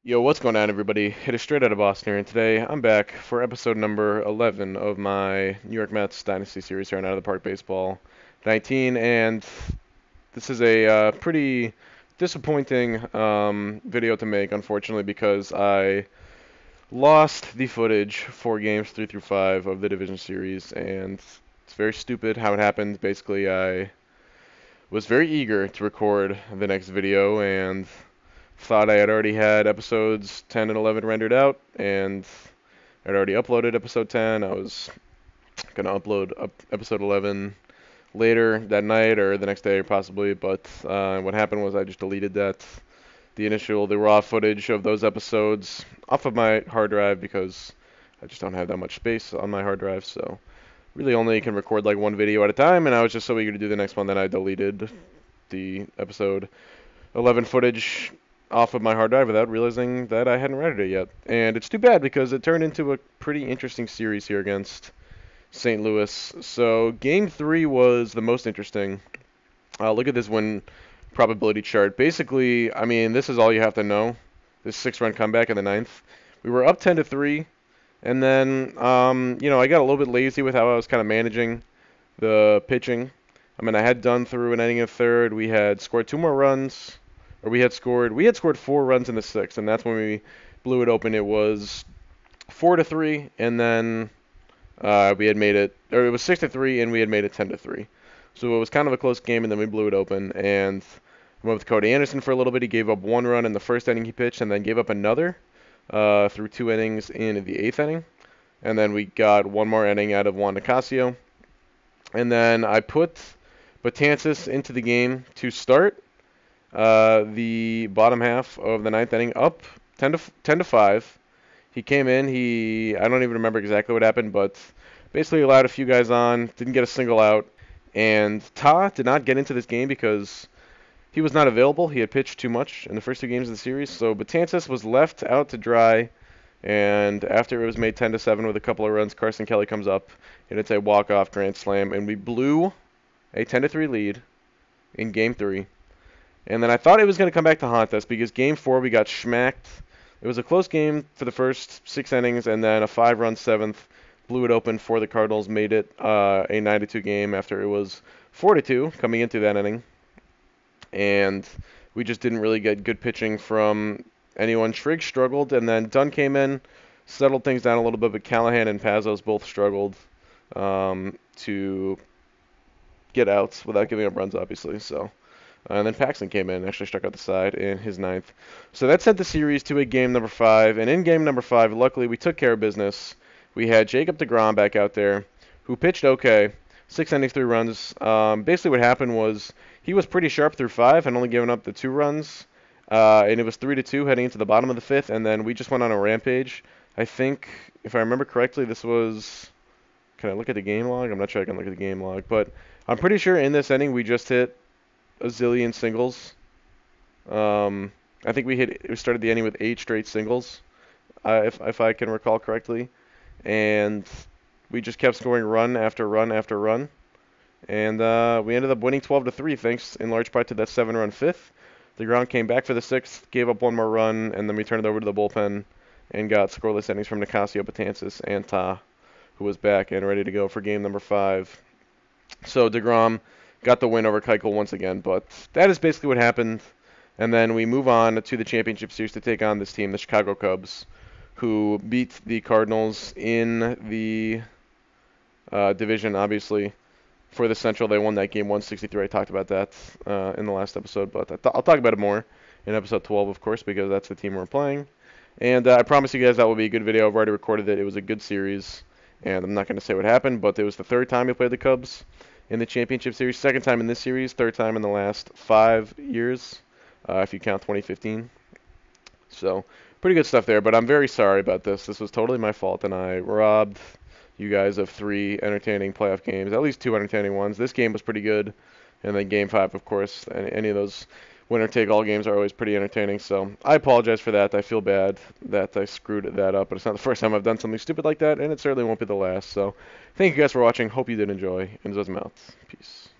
Yo, what's going on, everybody? It is straight out of Boston here, and today I'm back for episode number 11 of my New York Mets Dynasty series here on Out of the Park Baseball 19, and this is a pretty disappointing video to make, unfortunately, because I lost the footage for games 3 through 5 of the division series, and it's very stupid how it happened. Basically, I was very eager to record the next video, and thought I had already had episodes 10 and 11 rendered out, and I'd already uploaded episode 10. I was going to upload episode 11 later that night or the next day possibly, but what happened was I just deleted the raw footage of those episodes off of my hard drive because I just don't have that much space on my hard drive, so really only can record like one video at a time, and I was just so eager to do the next one that I deleted the episode 11 footage off of my hard drive without realizing that I hadn't rendered it yet. And it's too bad because it turned into a pretty interesting series here against St. Louis. So game 3 was the most interesting. Look at this win probability chart. Basically, I mean, this is all you have to know. This 6-run comeback in the ninth. We were up 10-3, and then, I got a little bit lazy with how I was kind of managing the pitching. I mean, I had done through an inning of third. We had scored 2 more runs. Or we had scored 4 runs in the 6th, and that's when we blew it open. It was 4-3, and then we had made it, or it was 6-3, and we had made it 10-3. So it was kind of a close game, and then we blew it open. And I went with Cody Anderson for a little bit. He gave up 1 run in the first inning he pitched, and then gave up another through 2 innings in the 8th inning. And then we got 1 more inning out of Juan Nicasio. And then I put Betances into the game to start the bottom half of the 9th inning, up 10-5. He came in. I don't even remember exactly what happened, but basically allowed a few guys on, didn't get a single out. And Ta did not get into this game because he was not available. He had pitched too much in the first 2 games of the series. So Betances was left out to dry. And after it was made 10-7 with a couple of runs, Carson Kelly comes up, and it's a walk-off grand slam. And we blew a 10-3 lead in Game 3. And then I thought it was going to come back to haunt us because Game 4 we got schmacked. It was a close game for the first 6 innings, and then a 5-run 7th blew it open for the Cardinals, made it a 9-2 game after it was 4-2 coming into that inning. And we just didn't really get good pitching from anyone. Trigg struggled, and then Dunn came in, settled things down a little bit, but Callahan and Pazos both struggled to get outs without giving up runs, obviously. So. And then Paxton came in and actually struck out the side in his 9th. So that sent the series to a game number 5. And in game number 5, luckily, we took care of business. We had Jacob deGrom back out there, who pitched okay. 6 innings, 3 runs. Basically what happened was he was pretty sharp through 5 and only giving up the 2 runs. And it was 3-2 heading into the bottom of the 5th. And then we just went on a rampage. I think, if I remember correctly, this was... Can I look at the game log? I'm not sure I can look at the game log. But I'm pretty sure in this inning we just hit a zillion singles. I think we started the inning with 8 straight singles, if I can recall correctly, and we just kept scoring run after run after run, and we ended up winning 12-3 thanks in large part to that 7-run 5th. DeGrom came back for the 6th, gave up 1 more run, and then we turned it over to the bullpen and got scoreless innings from Nicasio, Betances, and Ta, who was back and ready to go for game number 5. So DeGrom got the win over Keuchel once again, but that is basically what happened. And then we move on to the championship series to take on this team, the Chicago Cubs, who beat the Cardinals in the division, obviously. For the Central, they won that game 163. I talked about that in the last episode, but I'll talk about it more in episode 12, of course, because that's the team we're playing. And I promise you guys that will be a good video. I've already recorded it. It was a good series, and I'm not going to say what happened, but it was the 3rd time we played the Cubs in the championship series, 2nd time in this series, 3rd time in the last 5 years, if you count 2015. So, pretty good stuff there, but I'm very sorry about this. This was totally my fault, and I robbed you guys of 3 entertaining playoff games, at least 2 entertaining ones. This game was pretty good, and then Game 5, of course. Any of those winner-take-all games are always pretty entertaining, so I apologize for that. I feel bad that I screwed that up, but it's not the first time I've done something stupid like that, and it certainly won't be the last. So thank you guys for watching. Hope you did enjoy, and Zozim out. Peace.